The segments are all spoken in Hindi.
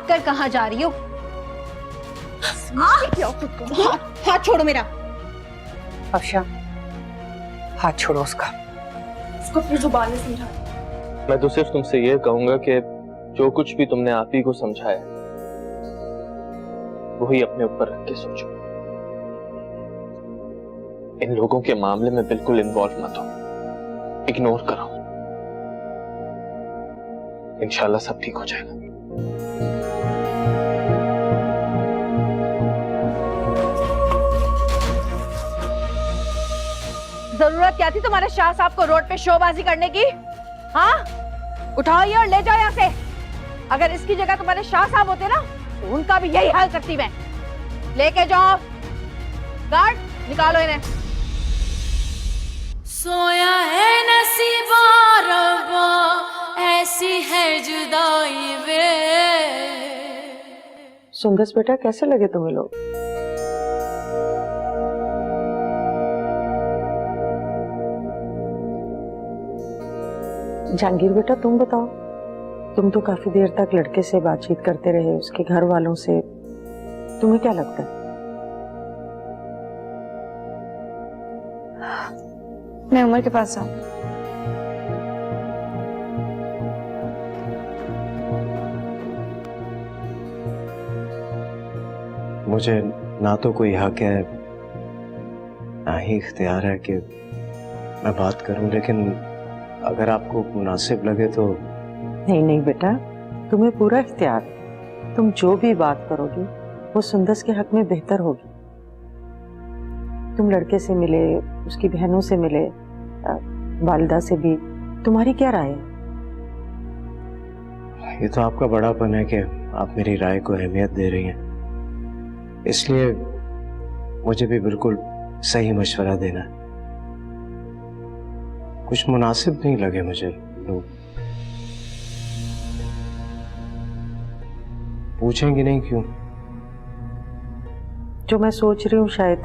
कर कहाँ जा रही हो? हाथ छोड़ो मेरा। अफशा, हाथ छोड़ो उसका। उसको अपनी जुबान में समझा। मैं तो सिर्फ तुमसे ये कहूंगा कि जो कुछ भी तुमने आप ही को समझाया वही अपने ऊपर रख के सोचो। इन लोगों के मामले में बिल्कुल इन्वॉल्व मत हो, इग्नोर करो। इंशाल्लाह सब ठीक हो जाएगा। जरूरत क्या थी तुम्हारे शाह साहब को रोड पे शोबाजी करने की? हाँ, उठाओ ये और ले जाओ यहाँ से। अगर इसकी जगह तुम्हारे शाह साहब होते ना तो उनका भी यही हाल करती मैं। लेके जाओ, गार्ड निकालो इन्हें। सोया है नसीबा रब्बा, ऐसी है जुदाई वे। सुंदस बेटा, कैसे लगे तुम्हें लोग? जहांगीर बेटा, तुम बताओ। तुम तो काफी देर तक लड़के से बातचीत करते रहे, उसके घर वालों से। तुम्हें क्या लगता है? मैं उमर के पास आऊँ। मुझे ना तो कोई हक है ना ही इख्तियार है कि मैं बात करूं, लेकिन अगर आपको मुनासिब लगे तो। नहीं नहीं बेटा, तुम्हें पूरा इख्तियार है। तुम जो भी बात करोगी वो सुंदस के हक में बेहतर होगी। तुम लड़के से मिले, उसकी बहनों से मिले, वालिदा से भी। तुम्हारी क्या राय है? ये तो आपका बड़ापन है कि आप मेरी राय को अहमियत दे रही हैं, इसलिए मुझे भी बिल्कुल सही मशवरा देना। कुछ मुनासिब नहीं लगे मुझे लोग। पूछेंगे नहीं क्यों? जो मैं सोच रही हूँ शायद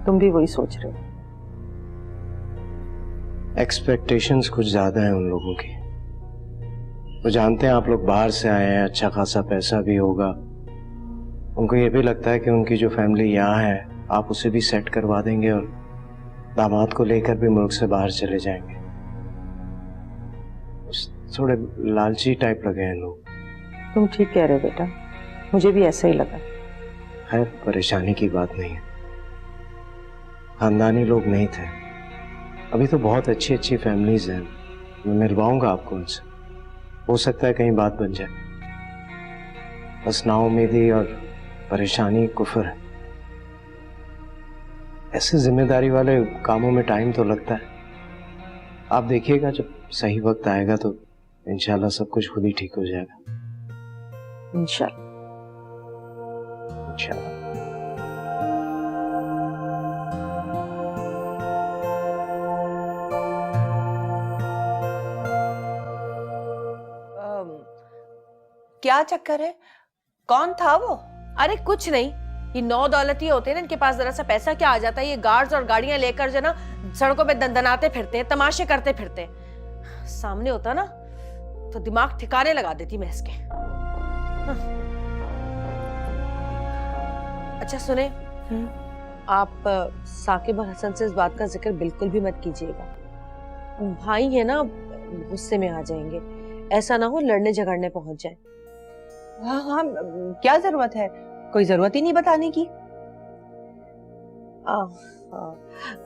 तुम भी वही सोच रहे हो। एक्सपेक्टेशंस कुछ ज्यादा हैं उन लोगों की। वो जानते हैं आप लोग बाहर से आए हैं, अच्छा खासा पैसा भी होगा। उनको ये भी लगता है कि उनकी जो फैमिली यहाँ है आप उसे भी सेट करवा देंगे और दामाद को लेकर भी मुल्क से बाहर चले जाएंगे। थोड़े लालची टाइप लगे हैं लोग। तुम ठीक कह रहे हो बेटा, मुझे भी ऐसा ही लगा। खैर, परेशानी की बात नहीं है। खानदानी लोग नहीं थे, अभी तो बहुत अच्छी अच्छी फैमिलीज हैं। मैं मिलवाऊंगा आपको उनसे, हो सकता है कहीं बात बन जाए। बस नाउम्मीदी और परेशानी कुफ्र है। ऐसे जिम्मेदारी वाले कामों में टाइम तो लगता है। आप देखिएगा जब सही वक्त आएगा तो इंशाल्लाह सब कुछ खुद ही ठीक हो जाएगा। इंशाल्लाह। इंशाल्लाह। क्या चक्कर है? कौन था वो? अरे कुछ नहीं, ये नौ दौलती होते हैं ना, इनके पास जरा सा पैसा क्या आ जाता है, ये गार्ड्स और गाड़ियां लेकर जो ना सड़कों पे दंदनाते फिरते हैं, तमाशे करते फिरते हैं। सामने होता ना तो दिमाग ठिकाने लगा देती मैं इसके। हाँ। अच्छा सुने, आप साकिब और हसन से इस बात का जिक्र बिल्कुल भी मत कीजिएगा। भाई है ना, गुस्से में आ जाएंगे। ऐसा ना हो लड़ने झगड़ने पहुंच जाए। हाँ हाँ, क्या जरूरत है? कोई जरूरत ही नहीं बताने की।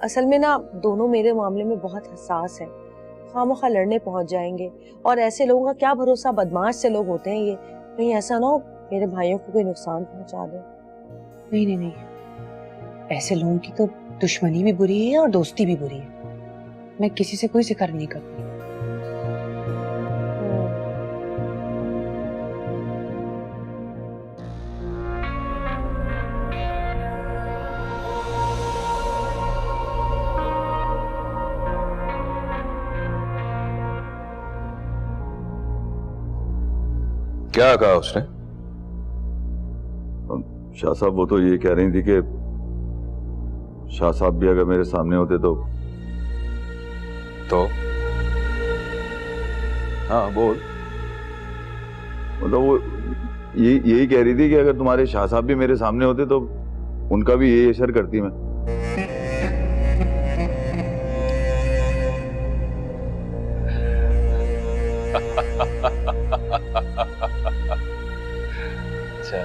असल में ना दोनों मेरे मामले में बहुत हसास है। खामखा लड़ने पहुंच जाएंगे और ऐसे लोगों का क्या भरोसा, बदमाश से लोग होते हैं ये। कहीं ऐसा ना हो मेरे भाइयों को कोई नुकसान पहुंचा दे। नहीं नहीं नहीं, ऐसे लोगों की तो दुश्मनी भी बुरी है और दोस्ती भी बुरी है। मैं किसी से कोई जिक्र नहीं करती। क्या कहा उसने? शाह साहब वो तो ये कह रही थी कि शाह साहब भी अगर मेरे सामने होते तो हाँ बोल। मतलब वो यही कह रही थी कि अगर तुम्हारे शाह साहब भी मेरे सामने होते तो उनका भी यही असर करती मैं। अच्छा,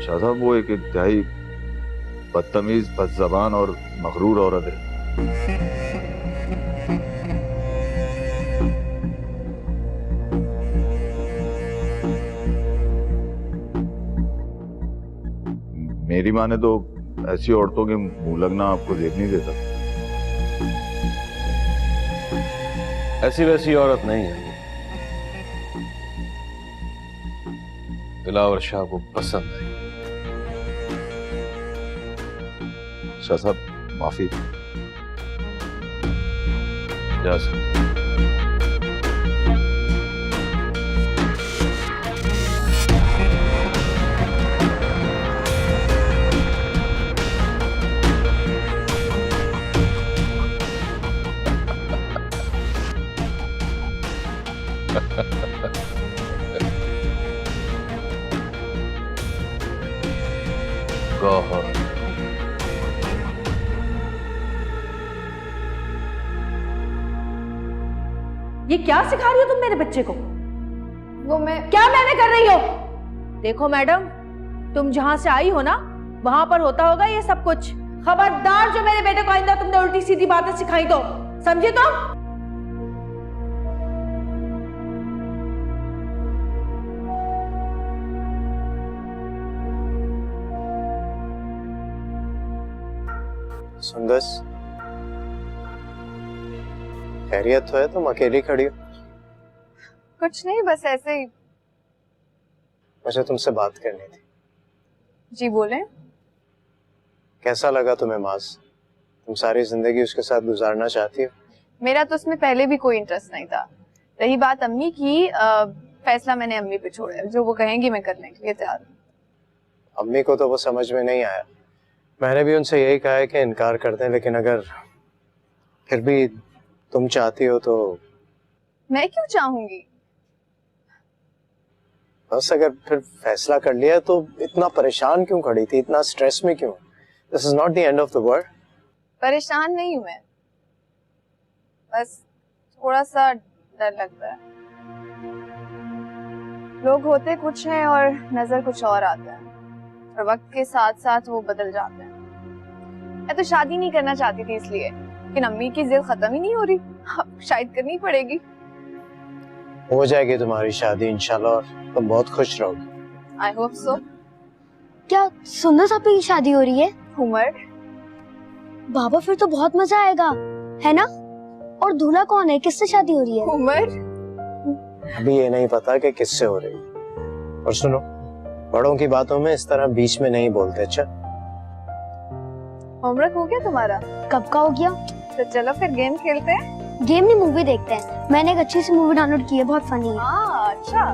शाह साहब वो एक इंतहाई बदतमीज, बदज़बान और मगरूर औरत है। मेरी माँ ने तो ऐसी औरतों के मुंह लगना आपको देख नहीं देता। ऐसी वैसी औरत नहीं है, दिलावर शाह को पसंद है। शाह साहब माफी। जा सकते। गौहर, ये क्या सिखा रही हो तुम मेरे बच्चे को? वो मैं मैंने कर रही हो? देखो मैडम, तुम जहां से आई हो ना, वहां पर होता होगा ये सब कुछ। खबरदार जो मेरे बेटे को आइंदा तुमने उल्टी सीधी बातें सिखाई तो, समझी तुम? सुंदस, खैरियत तो है? तुम अकेली खड़ी हो? कुछ नहीं, बस ऐसे ही। मुझे तुमसे बात करनी थी। जी बोले। कैसा लगा तुम्हें माज? तुम सारी जिंदगी उसके साथ गुजारना चाहती हो? मेरा तो उसमें पहले भी कोई इंटरेस्ट नहीं था। रही बात अम्मी की, फैसला मैंने अम्मी पे छोड़ा है। जो वो कहेंगी मैं करने के लिए तैयार हूँ। अम्मी को तो वो समझ में नहीं आया। मैंने भी उनसे यही कहा है कि इनकार कर दें, लेकिन अगर फिर भी तुम चाहती हो तो। मैं क्यों चाहूंगी? बस अगर फिर फैसला कर लिया तो इतना परेशान क्यों खड़ी थी, इतना स्ट्रेस में क्यों? This is not the end of the world. परेशान नहीं हूं मैं, बस थोड़ा सा डर लगता है। लोग होते कुछ हैं और नजर कुछ और आता है, और वक्त के साथ साथ वो बदल जाते हैं। मैं तो शादी नहीं करना चाहती थी इसलिए, लेकिन अम्मी की जिद खत्म ही नहीं हो रही। अब शायद करनी पड़ेगी। हो जाएगी तुम्हारी शादी इंशाल्लाह, और तुम बहुत खुश रहोगी। I hope so. क्या सुंदर सापी की शादी हो रही है? उमर, बाबा फिर तो बहुत मजा आएगा, है ना? और दूल्हा कौन है? किससे शादी हो रही है? उमर, अभी ये नहीं पता कि किससे हो रही है। और सुनो, बड़ों की बातों में इस तरह बीच में नहीं बोलते। अच्छा, होमवर्क हो गया तुम्हारा? कब का हो गया? तो चलो फिर गेम खेलते हैं। गेम नहीं, मूवी देखते हैं। मैंने एक अच्छी सी मूवी डाउनलोड की है, बहुत फनी है। हाँ अच्छा।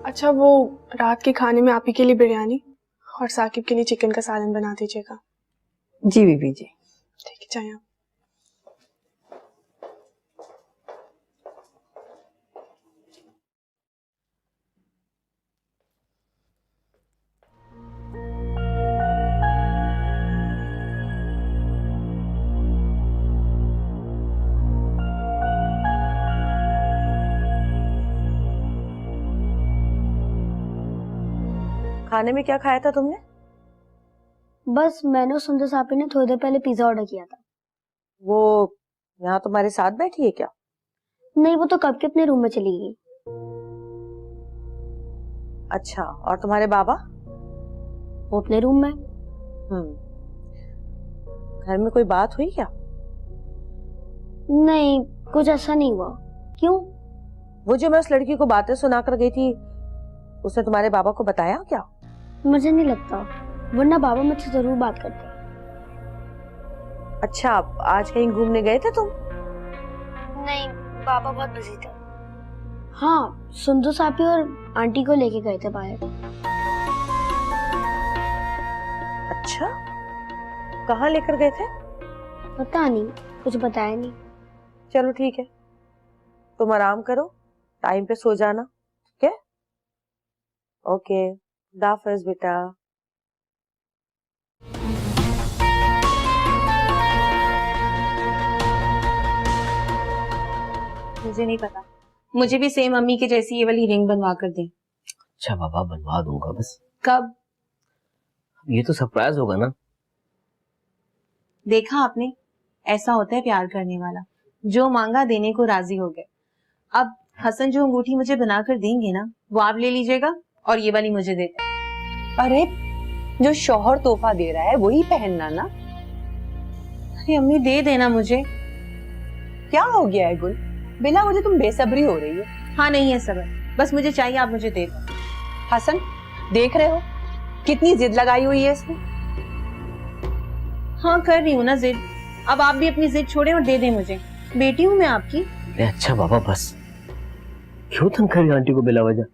अच्छा, वो रात के खाने में आप ही के लिए बिरयानी और साकिब के लिए चिकन का सालन बना दीजिएगा। जी बीबी जी। ठीक है, चाहे आप। खाने में क्या खाया था तुमने? बस मैंने और सुंदर सापी ने थोड़ी देर पहले पिज्जा ऑर्डर किया था। वो यहाँ तुम्हारे साथ बैठी है क्या? नहीं, वो तो कब के अपने रूम में चली गई। अच्छा, और तुम्हारे बाबा? वो अपने रूम में। घर में कोई बात हुई क्या? नहीं, कुछ ऐसा नहीं हुआ। क्यों? वो जो मैं उस लड़की को बातें सुना कर गई थी, उसने तुम्हारे बाबा को बताया क्या? मुझे नहीं लगता, वरना बाबा मुझसे जरूर बात करते। अच्छा, आज कहीं घूमने गए थे तुम? नहीं, बाबा बहुत बिजी थे। हाँ, सुंदर आपी और आंटी को लेके गए थे बाहर। अच्छा, कहाँ लेकर गए थे? पता नहीं, कुछ बताया नहीं। चलो ठीक है, तुम आराम करो, टाइम पे सो जाना, ठीक है? ओके, खुदा हाफिज बेटा। मुझे नहीं पता, मुझे भी सेम अम्मी के जैसी ये वाली रिंग बनवा कर दें। अच्छा बाबा, बनवा दूंगा बस। कब? ये तो सरप्राइज होगा ना। देखा आपने, ऐसा होता है प्यार करने वाला, जो मांगा देने को राजी हो गए। अब हसन जो अंगूठी मुझे बनाकर देंगे ना, वो आप ले लीजिएगा और ये वाली मुझे देते। अरे जो शौहर तोहफा दे रहा है वही पहनना ना। अरे अम्मी दे देना मुझे। क्या हो गया है गुल, बिना मुझे तुम बेसब्री हो रही है। हाँ नहीं है सबर, बस मुझे चाहिए, आप मुझे दे दो। हसन देख रहे हो कितनी जिद लगाई हुई है इसने। हाँ कर रही हूँ ना जिद, अब आप भी अपनी जिद छोड़े और दे दें मुझे, बेटी हूँ मैं आपकी। अच्छा बाबा बस, क्यों तंग कर रही आंटी को बिला वजह?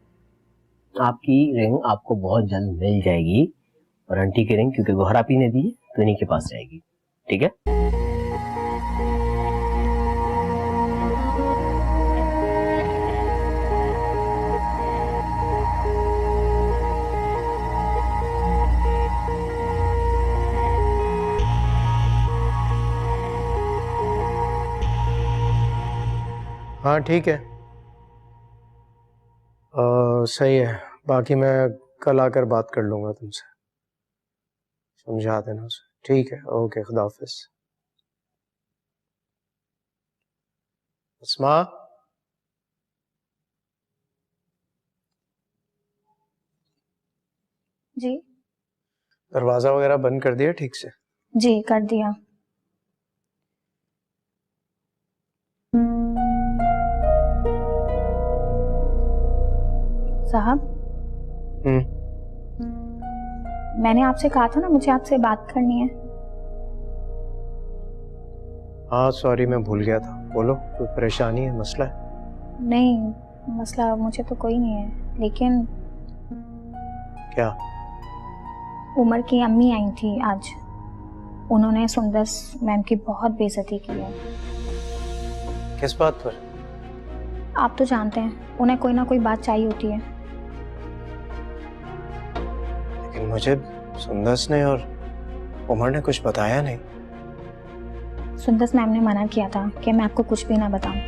आपकी रिंग आपको बहुत जल्द मिल जाएगी, और आंटी की रिंग क्योंकि गोहर आप ही ने दी है तो इन्हीं के पास रहेगी, ठीक है? हाँ ठीक है, सही है। बाकी मैं कल आकर बात कर लूंगा तुमसे, समझा देना उसे। ठीक है, ओके, खुदा हाफिज। अस्मा, जी दरवाजा वगैरह बंद कर दिया ठीक से? जी कर दिया। साहब, मैंने आपसे कहा था ना मुझे आपसे बात करनी है। हाँ सॉरी, मैं भूल गया था। बोलो, कोई परेशानी है, मसला है? नहीं, मसला मुझे तो कोई नहीं है, लेकिन क्या? उमर की अम्मी आई थी आज, उन्होंने सुंदस मैम की बहुत बेइज्जती की है। किस बात पर? आप तो जानते हैं उन्हें कोई ना कोई बात चाहिए होती है। लेकिन मुझे सुंदस ने और उमर ने कुछ बताया नहीं। सुंदस मैम ने मना किया था कि मैं आपको कुछ भी ना बताऊं।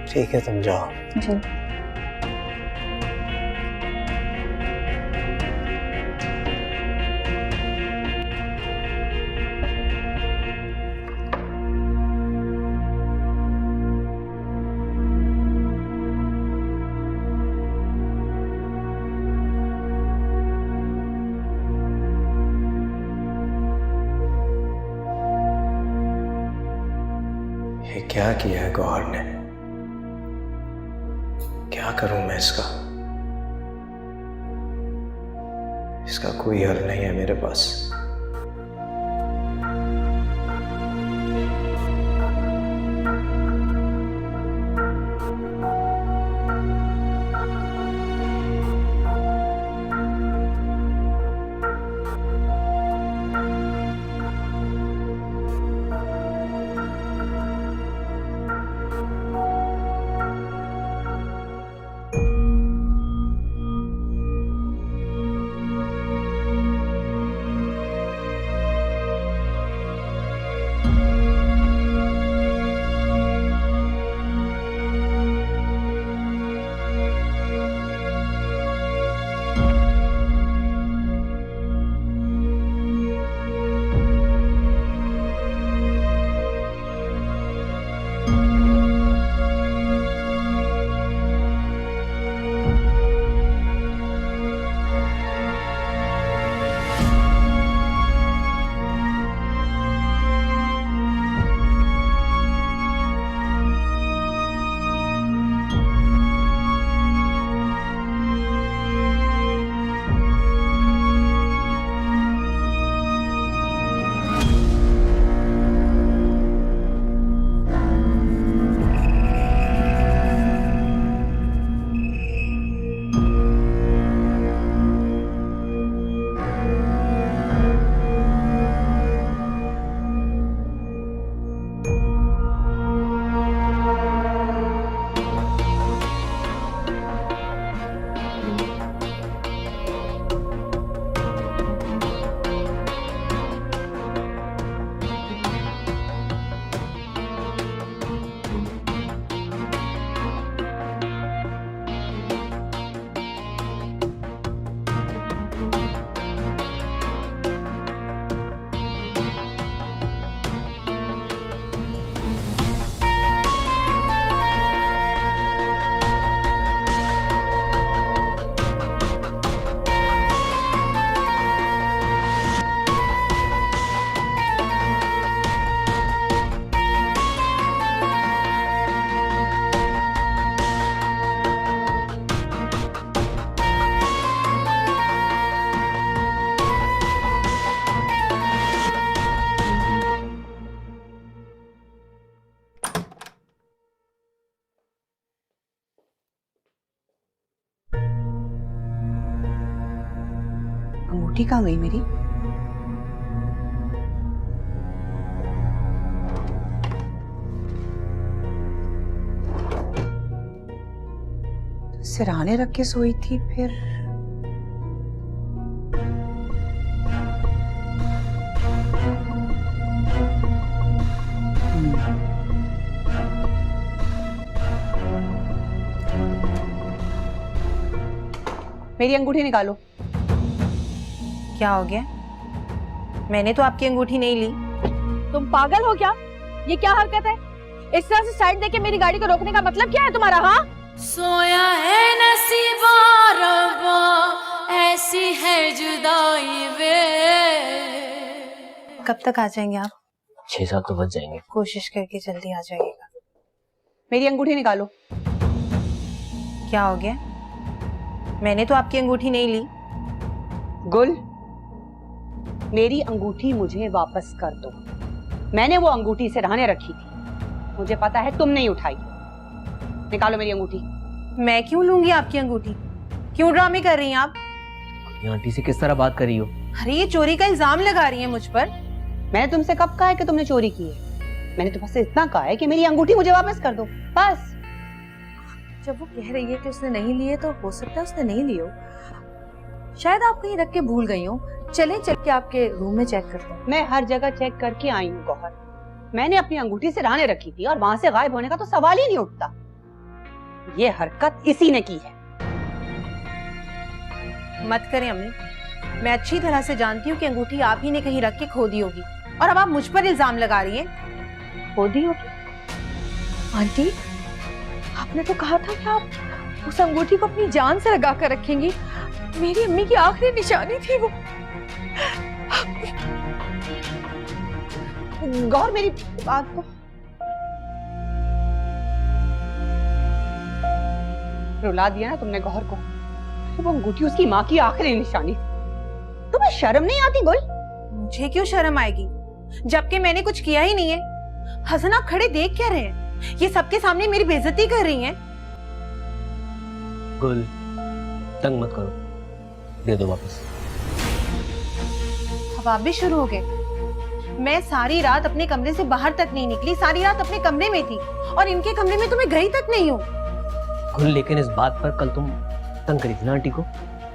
ठीक है, तुम जाओ। जी ये क्या किया है गौहर ने? क्या करूं मैं इसका? इसका कोई हल नहीं है मेरे पास। अंगूठी कहाँ गई मेरी? सिरहाने रख के सोई थी फिर। मेरी अंगूठी निकालो। क्या हो गया? मैंने तो आपकी अंगूठी नहीं ली। तुम पागल हो क्या? ये क्या हरकत है? इस तरह से साइड देके मेरी गाड़ी को रोकने का मतलब क्या है तुम्हारा? हाँ, सोया है नसीबा रब्बा ऐसी है जुदाई वे। कब तक आ जाएंगे आप? 6-7 तो बज जाएंगे। कोशिश करके जल्दी आ जाइएगा। मेरी अंगूठी निकालो। क्या हो गया? मैंने तो आपकी अंगूठी नहीं ली। गुल, मेरी अंगूठी मुझे वापस कर दो। मैंने वो अंगूठी सिरहाने रखी थी, मुझे पता है तुम नहीं उठाई। निकालो मेरी अंगूठी। मैं क्यों लूंगी आपकी अंगूठी? क्यों ड्रामे कर रही हैं आप? ये आंटी से किस तरह बात कर रही हो? अरे ये चोरी का इल्जाम लगा रही हैं मुझ पर। मैंने तुमसे कब कहा है कि तुमने चोरी की है? मैंने तुमसे इतना कहा है कि मेरी अंगूठी मुझे वापस कर दो, बस। जब वो कह रही है कि उसने नहीं लिए तो हो सकता है उसने नहीं लिए हो। शायद आप कहीं रख के भूल गई हो। चले चल के आपके रूम में चेक करते हैं। मैं हर जगह चेक करके आई हूँ गौहर। मैंने अपनी अंगूठी सिरहाने रखी थी और वहां से गायब होने का तो सवाल ही नहीं उठता। ये हरकत इसी ने की है। मत करें अम्मी, मैं अच्छी तरह से जानती हूँ कि अंगूठी आप ही ने कहीं रख के खो दी होगी और अब आप मुझ पर इल्जाम लगा रही हैं। खो दी होगी? आंटी, आपने तो कहा था कि आप उस अंगूठी को अपनी जान से लगा कर रखेंगी। मेरी अम्मी की आखिरी निशानी थी वो। गौर, मेरी बात को रुला दिया ना तुमने गौहर को। वो अंगूठी उसकी माँ की आखिरी निशानी थी। तुम्हें शर्म नहीं आती गुल? मुझे क्यों शर्म आएगी जबकि मैंने कुछ किया ही नहीं है। हसन, आप खड़े देख क्या रहे हैं? ये सबके सामने मेरी बेइज्जती कर रही हैं। गुल, तंग मत करो, दे दो वापस। अब आप भी शुरू हो गए। मैं सारी रात अपने कमरे से बाहर तक नहीं निकली, सारी रात अपने कमरे में थी और इनके कमरे में तो मैं गई तक नहीं हूँ। गुल, लेकिन इस बात पर कल तुम तंग करी थी ना आंटी को।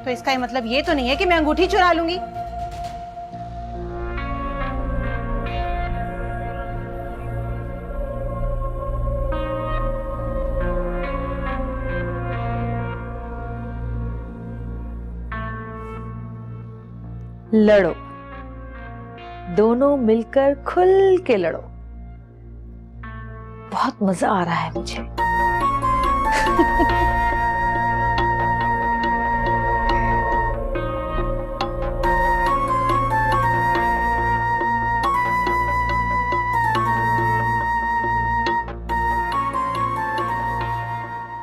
तो इसका ये मतलब ये तो नहीं है कि मैं अंगूठी चुरा लूंगी। लड़ो, दोनों मिलकर खुल के लड़ो। बहुत मजा आ रहा है मुझे।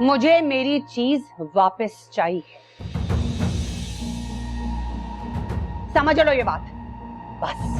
मुझे मेरी चीज वापस चाहिए। समझ लो ये बात, बस।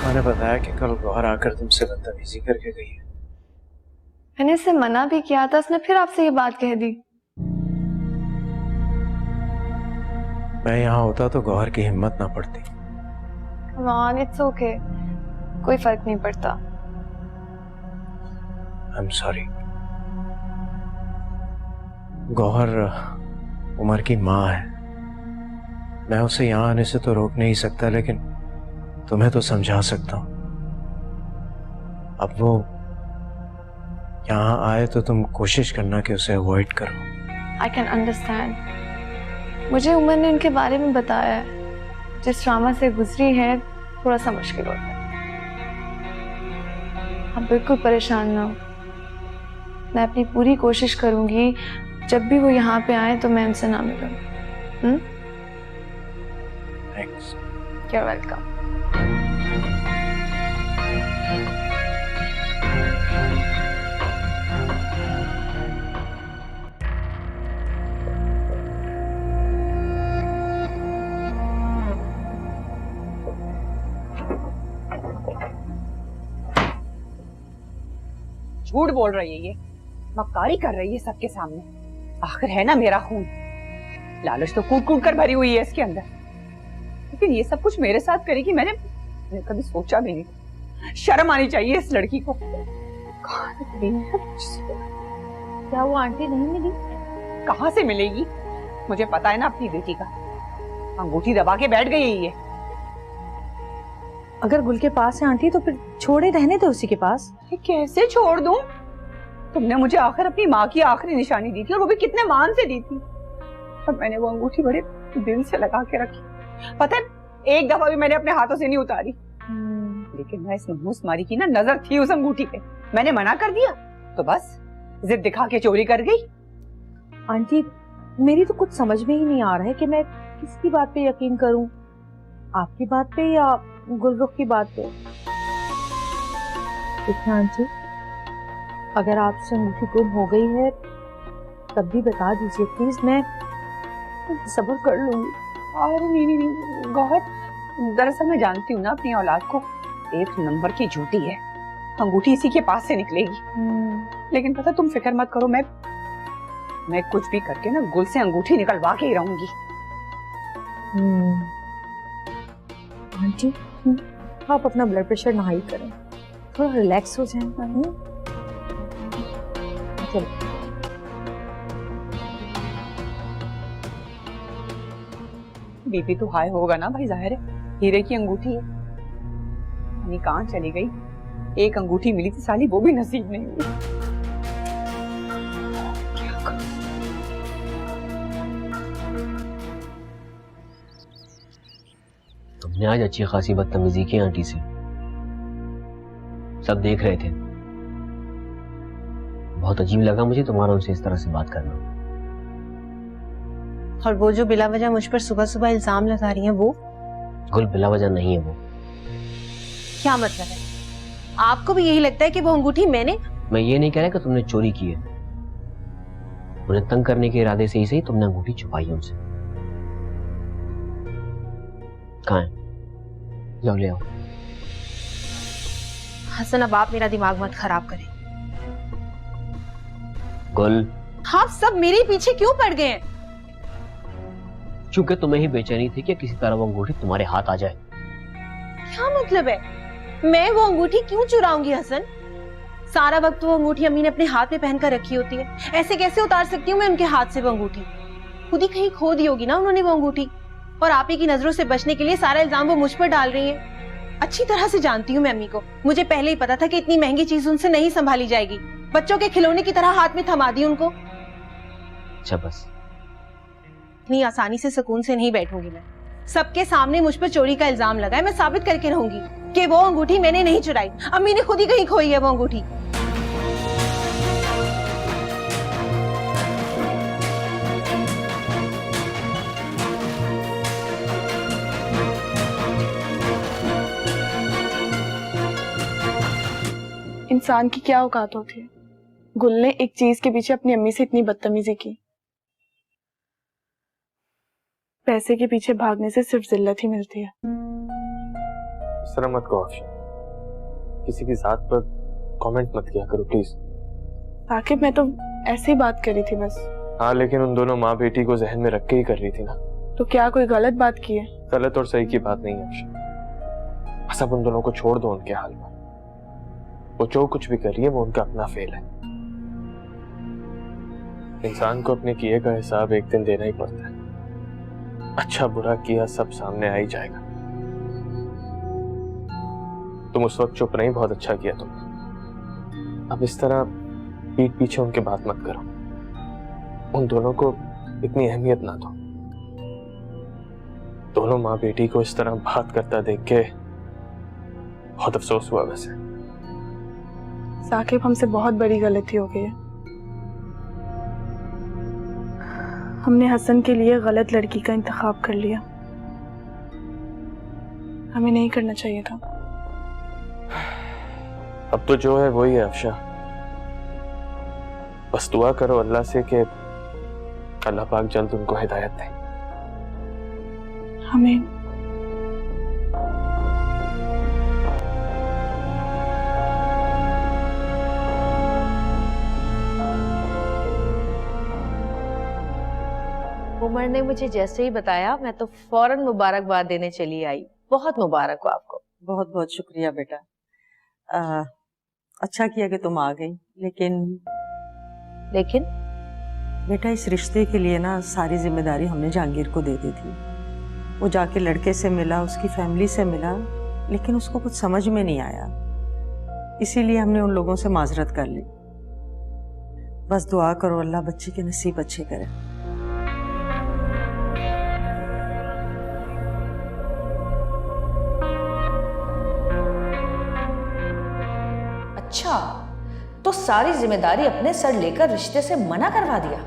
ने बताया कि कल गौहर आकर तुमसे बदतमीजी करके गई है। मैंने इसे मना भी किया था, उसने फिर आपसे ये बात कह दी। मैं यहाँ होता तो गौहर की हिम्मत ना पड़ती। Come on, it's okay. कोई फर्क नहीं पड़ता। I'm sorry। गौहर उमर की माँ है। मैं उसे यहाँ आने से तो रोक नहीं सकता, लेकिन तुम्हें तो समझा सकता हूँ। अब वो यहाँ आए तो तुम कोशिश करना कि उसे अवॉइड करो। I can understand. मुझे उमर ने इनके बारे में बताया है, जिस ड्रामा से गुजरी है थोड़ा सा मुश्किल होता है। आप बिल्कुल परेशान ना हो, मैं अपनी पूरी कोशिश करूंगी जब भी वो यहाँ पे आए तो मैं उनसे ना मिलूं। थैंक्स। You're welcome. झूठ बोल रही है ये, मक्कारी कर रही है सबके सामने। आखिर है ना मेरा खून, लालच तो कूट कूट कर भरी हुई है इसके अंदर, लेकिन ये सब कुछ मेरे साथ करेगी मैंने कभी सोचा भी नहीं। शर्म आनी चाहिए इस लड़की को। क्या वो आंटी नहीं मिली? कहाँ से मिलेगी? मुझे पता है ना अपनी बेटी का, अंगूठी दबा के बैठ गई है ये। अगर गुल के पास है आंटी तो फिर छोड़े रहने दो उसी के पास। कैसे छोड़ दूं? तुमने मुझे आखिर अपनी माँ की आखिरी निशानी दी थी, और वो भी कितने मान से दी थी, और मैंने वो अंगूठी बड़े दिल से लगा के रखी। पता है, एक दफा भी मैंने अपने हाथों से नहीं उतारी, लेकिन मैं इस मनहूस मारी की ना नजर थी उस अंगूठी पे। मैंने मना कर दिया तो बस जिद दिखा के चोरी कर गई। आंटी मेरी तो कुछ समझ में ही नहीं आ रहा है कि मैं किसकी बात पे यकीन करूं, आपकी बात पे या गुलरुख की बात पे। देखिए आंटी, अगर आपसे अंगूठी गुम हो गई है तब भी बता दीजिए प्लीज, मैं सब्र कर लूंगी। अरे नहीं गौहर, दरअसल मैं जानती हूँ ना अपनी औलाद को, एक नंबर की झूठी है, अंगूठी इसी के पास से निकलेगी। लेकिन पता, तुम फिक्र मत करो, मैं कुछ भी करके ना गुल से अंगूठी निकलवा के ही रहूंगी। आंटी आप अपना ब्लड प्रेशर ना हाई करें, थोड़ा रिलैक्स हो जाए। चलो बीपी तो हाई होगा ना भाई, जाहिर है, हीरे की अंगूठी है। नहीं कहाँ चली गई, एक अंगूठी मिली थी साली, वो भी नसीब नहीं हुई। तुमने आज अच्छी खासी बदतमीजी की आंटी से, सब देख रहे थे। बहुत अजीब लगा मुझे तुम्हारा उनसे इस तरह से बात करना। और वो जो बिला वजह मुझ पर सुबह सुबह इल्जाम लगा रही हैं, वो गुल बिला वजह नहीं है। वो क्या मतलब है? आपको भी यही लगता है कि वो अंगूठी मैंने? मैं ये नहीं कह रहा कि तुमने चोरी की है, उन्हें तंग करने के इरादे से ही सही तुमने अंगूठी छुपाई है उनसे। कहाँ है? जाओ ले आओ। हसन अब आप मेरा दिमाग मत खराब करें। गुल, आप सब मेरे पीछे क्यों पड़ गए हैं? चूंकि तुम्हें ही बेचैनी थी कि किसी तरह वो अंगूठी तुम्हारे हाथ आ जाए। क्या मतलब है? मैं वो अंगूठी क्यों चुराऊंगी हसन? सारा वक्त वो अंगूठी अम्मी ने अपने हाथ में पहनकर रखी होती है, ऐसे कैसे उतार सकती हूँ मैं उनके हाथ से वो अंगूठी? खुद ही कहीं खो दी होगी ना उन्होंने वो अंगूठी, और आप ही की नजरों से बचने के लिए सारा इल्जाम वो मुझ पर डाल रही है। अच्छी तरह से जानती हूँ मैं अम्मी को, मुझे पहले ही पता था कि इतनी महंगी चीज उनसे नहीं संभाली जाएगी। बच्चों के खिलौने की तरह हाथ में थमा दी उनको। अच्छा बस, इतनी आसानी से सुकून से नहीं बैठूंगी मैं। सबके सामने मुझ पर चोरी का इल्जाम लगा है, मैं साबित करके रहूंगी कि वो अंगूठी मैंने नहीं चुराई, अम्मी ने खुद ही कहीं खोई है वो अंगूठी। इंसान की क्या औकात होती है? गुल ने एक चीज के पीछे अपनी अम्मी से इतनी बदतमीजी की। पैसे के पीछे भागने से सिर्फ जिल्लत ही मिलती है। इस तरह मत कहो अफशान, किसी की जात पर कमेंट मत किया करो प्लीज। साकिब, मैं तो ऐसे ही बात करी थी बस। हाँ, लेकिन उन दोनों माँ बेटी को जहन में रख के ही कर रही थी ना। तो क्या कोई गलत बात की है? गलत और सही की बात नहीं है अफशान, बस अब उन दोनों को छोड़ दो उनके हाल में। वो जो कुछ भी कर रही है वो उनका अपना फेल है। इंसान को अपने किए का हिसाब एक दिन देना ही पड़ता है। अच्छा बुरा किया सब सामने आ ही जाएगा। तुम उस वक्त चुप नहीं, बहुत अच्छा किया तुमने। अब इस तरह पीठ पीछे उनके बात मत करो, उन दोनों को इतनी अहमियत ना दो। दोनों माँ बेटी को इस तरह बात करता देख के बहुत अफसोस हुआ वैसे। साकिब, हमसे बहुत बड़ी गलती हो गई है। हमने हसन के लिए गलत लड़की का इंतखाब कर लिया। हमें नहीं करना चाहिए था। अब तो जो है वही है अफशा। बस दुआ करो अल्लाह से कि अल्लाह पाक जल्द उनको हिदायत दे। हमें उमर ने मुझे जैसे ही बताया मैं तो फौरन मुबारकबाद देने चली आई। बहुत मुबारक हो आपको। बहुत बहुत शुक्रिया बेटा। अच्छा किया कि तुम आ गई। लेकिन बेटा, इस रिश्ते के लिए ना सारी जिम्मेदारी हमने जहांगीर को दे दी थी। वो जाके लड़के से मिला, उसकी फैमिली से मिला, लेकिन उसको कुछ समझ में नहीं आया। इसीलिए हमने उन लोगों से माजरत कर ली। बस दुआ करो अल्लाह बच्ची के नसीब अच्छे करे। अच्छा, तो सारी जिम्मेदारी अपने सर लेकर रिश्ते से मना करवा दिया।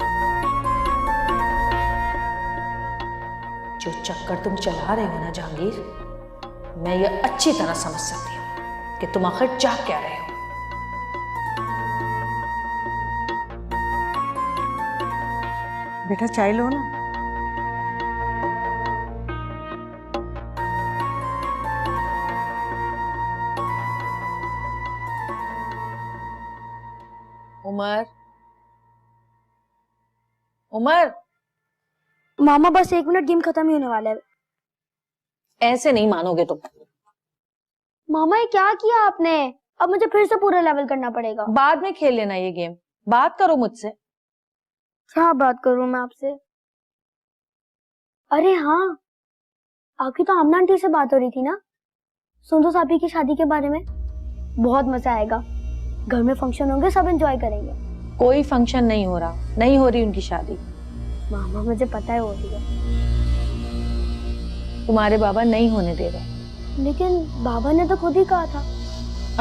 जो चक्कर तुम चला रहे हो ना जहांगीर, मैं ये अच्छी तरह समझ सकती हूँ कि तुम आखिर चाह क्या रहे हो। बेटा चाय लो ना। उमर, उमर। मामा बस 1 मिनट, गेम खत्म ही होने वाला है। ऐसे नहीं मानोगे तुम। मामा ये क्या किया आपने? अब मुझे फिर से पूरा लेवल करना पड़ेगा। बाद में खेल लेना ये गेम। बात करो मुझसे। क्या बात करूं मैं आपसे? अरे हाँ, आपकी तो आमना आंटी से बात हो रही थी ना सुंदर सापी की शादी के बारे में। बहुत मजा आएगा, घर में फंक्शन होंगे, सब एंजॉय करेंगे। कोई फंक्शन नहीं हो रहा, नहीं हो रही उनकी शादी। मामा मुझे पता है हो रही है। तुम्हारे बाबा नहीं होने दे रहे। लेकिन बाबा ने तो खुद ही कहा था।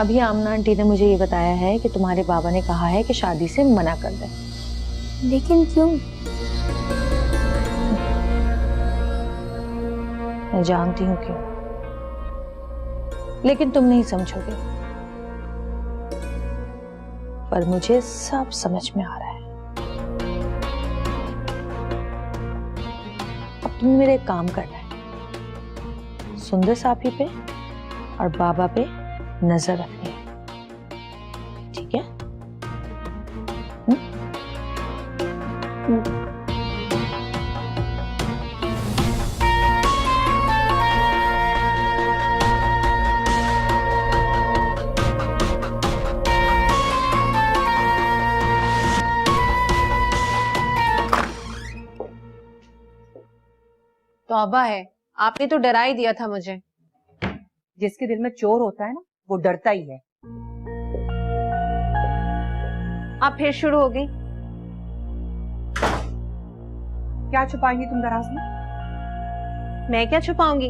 अभी आमना आंटी ने मुझे ये बताया है कि तुम्हारे बाबा ने कहा है कि शादी से मना कर दे। लेकिन क्यों? मैं जानती हूँ क्यों, लेकिन तुम नहीं समझोगे। पर मुझे सब समझ में आ रहा है। अब तुम्हें मेरे एक काम करना है। सुंदर साफी पे और बाबा पे नजर रखनी है, ठीक है? तौबा है, आपने तो डरा ही दिया था मुझे। जिसके दिल में चोर होता है ना, वो डरता ही है। आप फिर शुरू हो गई। क्या छुपाएंगी तुम दराज में? मैं क्या छुपाऊंगी?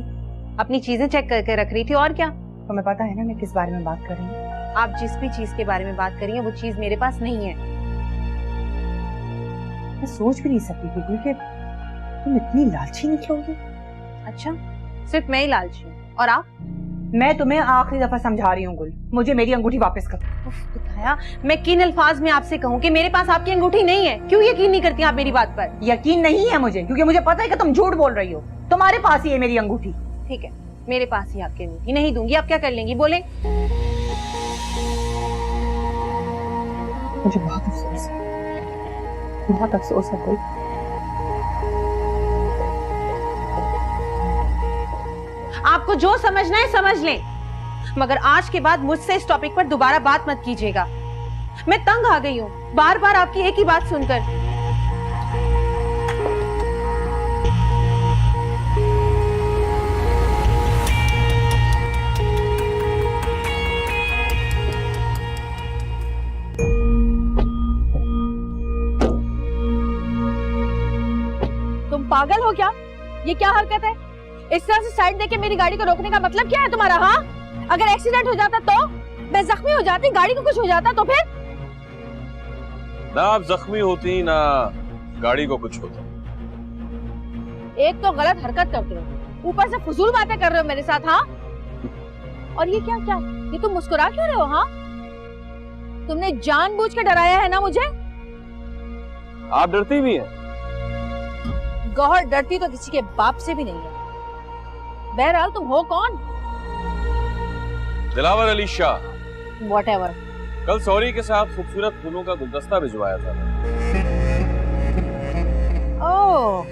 अपनी चीजें चेक करके रख रही थी, और क्या। तुम्हें पता है ना मैं किस बारे में बात कर रही हूँ? आप जिस भी चीज के बारे में बात कर रही हैं, वो चीज मेरे पास नहीं है। मैं सोच भी नहीं सकती थी क्योंकि तुम इतनी लालची निकलोगी। अच्छा, सिर्फ मैं ही लालची हूँ, और आप? मैं तुम्हें आखिरी दफा समझा रही हूँ गुल, मुझे मेरी अंगूठी वापस कर। खुदाया, मैं किन अल्फाज में आपसे कहूँ कि मेरे पास आपकी अंगूठी नहीं है? क्यों यकीन नहीं करती आप मेरी बात पर? यकीन नहीं है मुझे, क्योंकि मुझे पता है कि तुम झूठ बोल रही हो। तुम्हारे पास ही है मेरी अंगूठी। ठीक है, मेरे पास ही आपकी अंगूठी। नहीं दूंगी। आप क्या कर लेंगी, बोले? मुझे बहुत अफसोस है, बहुत अफसोस है गुल। आपको जो समझना है समझ लें, मगर आज के बाद मुझसे इस टॉपिक पर दोबारा बात मत कीजिएगा। मैं तंग आ गई हूँ बार बार आपकी एक ही बात सुनकर। तुम पागल हो क्या? ये क्या हरकत है? इस तरह से साइड देके मेरी गाड़ी को रोकने का मतलब क्या है तुम्हारा? हाँ, अगर एक्सीडेंट हो जाता तो, मैं जख्मी हो जाती, गाड़ी को कुछ हो जाता तो फिर? ना आप जख्मी होती ना गाड़ी को कुछ होता। एक तो गलत हरकत करते हो, ऊपर से फजूल बातें कर रहे हो मेरे साथ। हाँ, और ये क्या क्या ये तुम मुस्कुरा क्यों रहे हो? हाँ, तुमने जानबूझ के डराया है ना मुझे? आप डरती भी हैं? गौहर डरती तो किसी के बाप से भी नहीं है। बहरहाल तुम हो कौन? दिलावर अली शाह। Whatever. कल सॉरी के साथ खूबसूरत फूलों का गुलदस्ता भिजवाया था। ओह,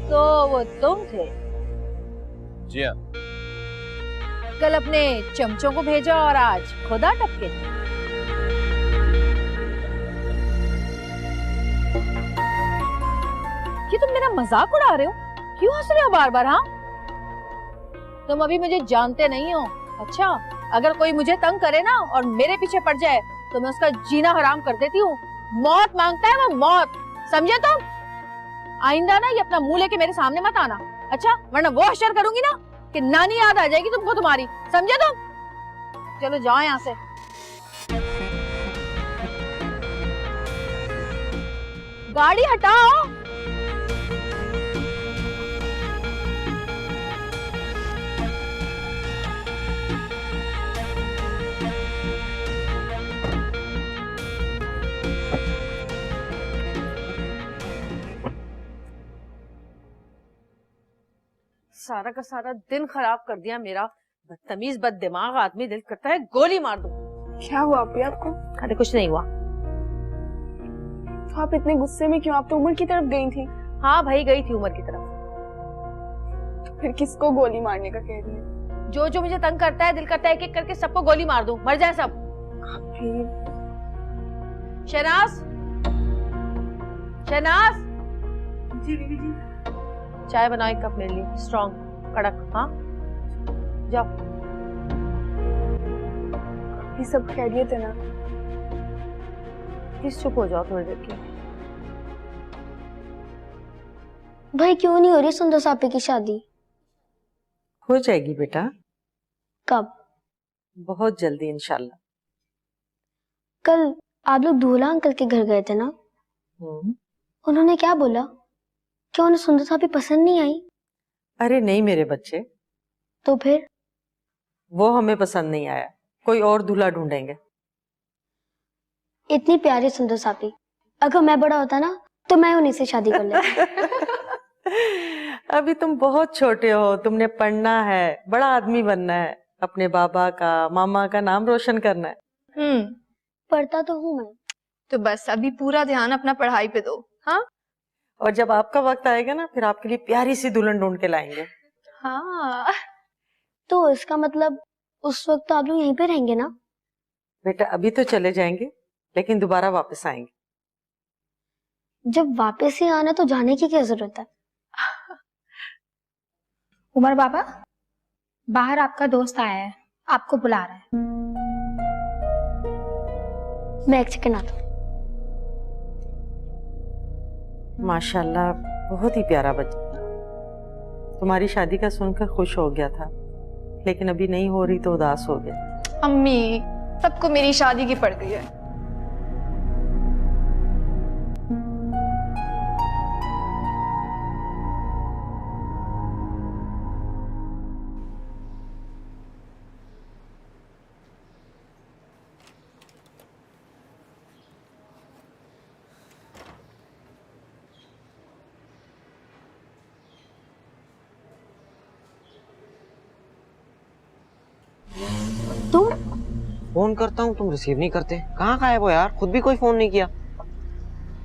तो वो तुम थे? जी हाँ। कल अपने चमचों को भेजा और आज खुदा टपके। कि तुम मेरा मजाक उड़ा रहे हो? क्यों हंस रहे हो बार बार? हाँ, तुम अभी मुझे जानते नहीं हो। अच्छा, अगर कोई मुझे तंग करे ना और मेरे पीछे पड़ जाए तो मैं उसका जीना हराम कर देती हूँ। मौत मांगता है वो, मौत, समझे तुम? आइंदा ना ये अपना मुंह लेके मेरे सामने मत आना, अच्छा? वरना वो हशर करूंगी ना कि नानी याद आ जाएगी तुमको तुम्हारी, समझे तुम? चलो जाओ यहाँ से। गाड़ी हटाओ। सारा का सारा दिन खराब कर दिया मेरा। बदतमीज बददिमाग आदमी, दिल करता है गोली मार दूं। क्या हुआ अभी आपको? अरे कुछ नहीं हुआ। तो आप इतने गुस्से में क्यों? आप तो उमर की तरफ गई थी। हाँ भाई, गई थी उमर की तरफ। तो फिर किसको गोली मारने का कह रही है? जो जो मुझे तंग करता है, दिल करता है एक एक करके सबको गोली मार दूं, मर जाए सब। शहनाज, शहनाज। जी बीबी जी। चाय बनाओ एक कप मेरे लिए, स्ट्रॉन्ग, कड़क। हाँ, जाओ। ये सब खैरियत है ना? प्लीज चुप हो जाओ थोड़ी देर के। भाई क्यों नहीं हो रही सुंदर सापी की शादी? हो जाएगी बेटा। कब? बहुत जल्दी इंशाल्लाह। कल आप लोग दूल्हा अंकल के घर गए थे ना? उन्होंने क्या बोला? क्या उन्हें सुंदर सापी पसंद नहीं आई? अरे नहीं मेरे बच्चे। तो फिर? वो हमें पसंद नहीं आया, कोई और दूल्हा ढूंढेंगे। इतनी प्यारी सुंदर सापी, अगर मैं बड़ा होता ना तो मैं उन्हीं से शादी कर लेता। अभी तुम बहुत छोटे हो, तुमने पढ़ना है, बड़ा आदमी बनना है, अपने बाबा का मामा का नाम रोशन करना है। पढ़ता तो हूँ मैं। तो बस अभी पूरा ध्यान अपना पढ़ाई पे दो। हाँ, और जब आपका वक्त आएगा ना फिर आपके लिए प्यारी सी दुल्हन ढूंढ के लाएंगे। हाँ, तो इसका मतलब उस वक्त तो आप लोग यहीं पे रहेंगे ना? बेटा अभी तो चले जाएंगे लेकिन दोबारा वापस आएंगे। जब वापस ही आना तो जाने की क्या जरूरत है? उमर बाबा, बाहर आपका दोस्त आया है, आपको बुला रहा है। मैं एक सेकंड आता हूँ। माशाल्लाह बहुत ही प्यारा बच्चा। तुम्हारी शादी का सुनकर खुश हो गया था, लेकिन अभी नहीं हो रही तो उदास हो गया। अम्मी, सबको मेरी शादी की पड़ गई है। तुम? फोन करता हूँ तुम रिसीव नहीं करते, कहाँ गायब हो यार? खुद भी कोई फोन नहीं किया।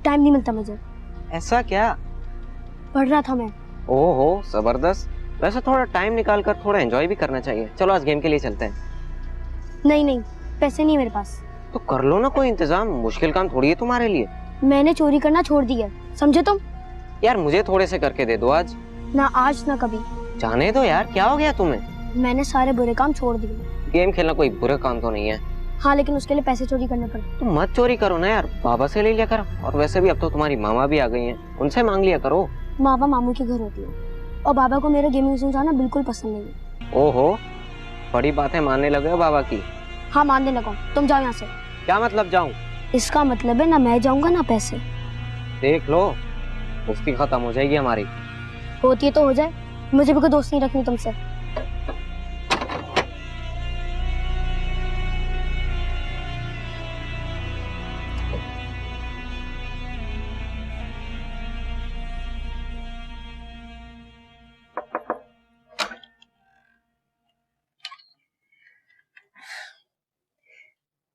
टाइम नहीं मिलता मुझे। ऐसा क्या? पढ़ रहा था मैं। ओहो जबरदस्त। वैसे थोड़ा टाइम निकाल कर थोड़ा एंजॉय भी करना चाहिए। चलो आज गेम के लिए चलते हैं। नहीं नहीं, पैसे नहीं मेरे पास। तो कर लो ना कोई इंतजाम, मुश्किल काम थोड़ी है तुम्हारे लिए। मैंने चोरी करना छोड़ दिया, समझे तुम? यार मुझे थोड़े से करके दे दो आज। ना आज ना कभी। जाने दो यार, क्या हो गया तुम्हें? मैंने सारे बुरे काम छोड़ दिए। गेम खेलना कोई बुरा काम तो नहीं है। हाँ, लेकिन उसके लिए पैसे चोरी करने पड़े। तुम मत चोरी करो ना यार, बाबा से ले लिया कर। और वैसे भी अब तो तुम्हारी मामा भी आ गई हैं, उनसे मांग लिया करो। माँ मामू के घर होती है और बाबा को मेरा गेमिंग जोन जाना बिल्कुल पसंद नहीं है। ओहो, बड़ी बातें मानने लगे हो बाबा की। हाँ मानने लगा हूँ, तुम जाओ यहाँ से। क्या मतलब जाऊं? इसका मतलब है ना मैं जाऊंगा ना पैसे। देख लो, दोस्ती खत्म हो जाएगी हमारी। होती है तो हो जाए, मुझे भी कोई दोस्त नहीं रखनी तुमसे।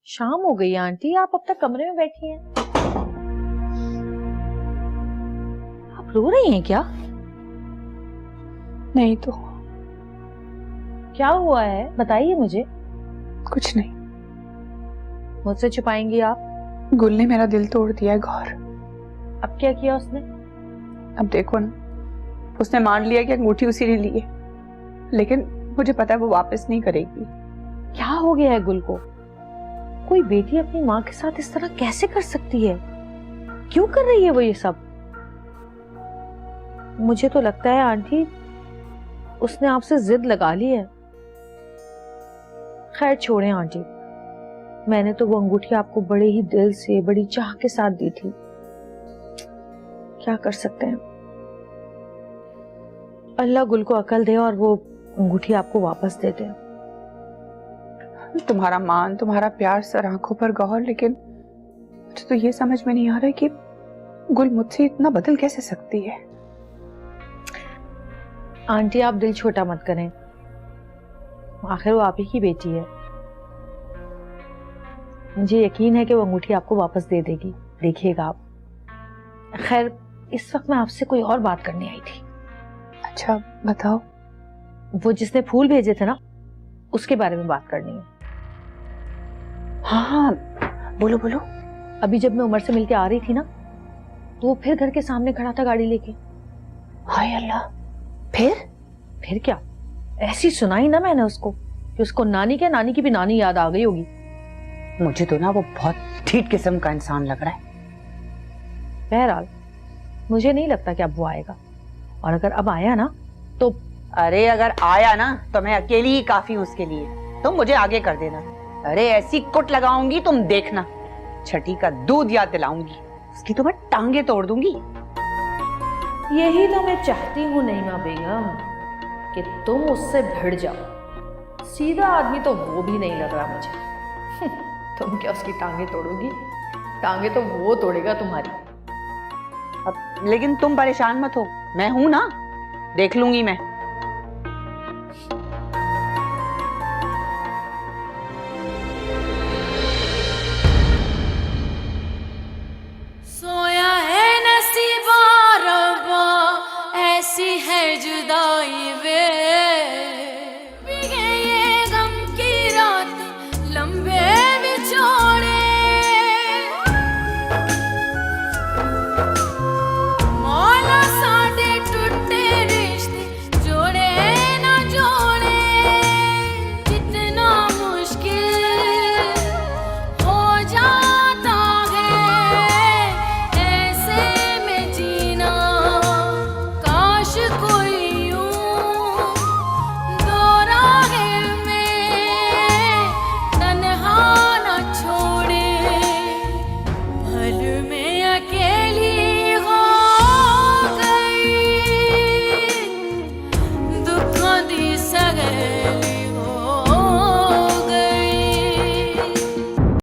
शाम हो गई आंटी, आप अब तक कमरे में बैठी हैं। आप रो रही हैं क्या? नहीं तो क्या हुआ है, बताइए मुझे। कुछ नहीं। मुझसे छुपाएंगी आप? गुल ने मेरा दिल तोड़ दिया है गौर। अब क्या किया उसने? अब देखो ना, उसने मान लिया कि अंगूठी उसी ने ली है, लेकिन मुझे पता है वो वापस नहीं करेगी। क्या हो गया है गुल को? कोई बेटी अपनी माँ के साथ इस तरह कैसे कर सकती है? क्यों कर रही है वो ये सब? मुझे तो लगता है आंटी उसने आपसे जिद लगा ली है। खैर छोड़ें आंटी, मैंने तो वो अंगूठी आपको बड़े ही दिल से, बड़ी चाह के साथ दी थी। क्या कर सकते हैं, अल्लाह गुल को अकल दे और वो अंगूठी आपको वापस दे दे। तुम्हारा मान, तुम्हारा प्यार सर आंखों पर गौर, लेकिन मुझे तो ये समझ में नहीं आ रहा कि गुल मुझसे इतना बदल कैसे सकती है। आंटी आप दिल छोटा मत करें, आखिर वो आप ही की बेटी है। मुझे यकीन है कि वो अंगूठी आपको वापस दे देगी, देखिएगा आप। खैर इस वक्त मैं आपसे कोई और बात करने आई थी। अच्छा बताओ। वो जिसने फूल भेजे थे ना, उसके बारे में बात करनी है। हाँ बोलो बोलो। अभी जब मैं उमर से मिलके आ रही थी ना, तो वो फिर घर के सामने खड़ा था गाड़ी लेके। हाय अल्लाह। फिर क्या, ऐसी सुनाई ना मैंने उसको कि उसको नानी की भी नानी याद आ गई होगी। मुझे तो ना वो बहुत ठीक किस्म का इंसान लग रहा है। बहरहाल मुझे नहीं लगता कि अब वो आएगा, और अगर अब आया ना तो अरे अगर आया ना तो मैं अकेली ही काफी हूं उसके लिए, तुम मुझे आगे कर देना। अरे ऐसी कुट लगाऊंगी तुम देखना, छठी का दूध याद दिलाऊंगी, उसकी तो मैं टांगे तोड़ दूंगी। यही तो मैं चाहती हूँ नईमा बेगम, कि तुम उससे भिड़ जाओ। सीधा आदमी तो वो भी नहीं लग रहा मुझे। तुम क्या उसकी टांगे तोड़ोगी? टांगे तो वो तोड़ेगा तुम्हारी। अब लेकिन तुम परेशान मत हो, मैं हूं ना, देख लूंगी मैं।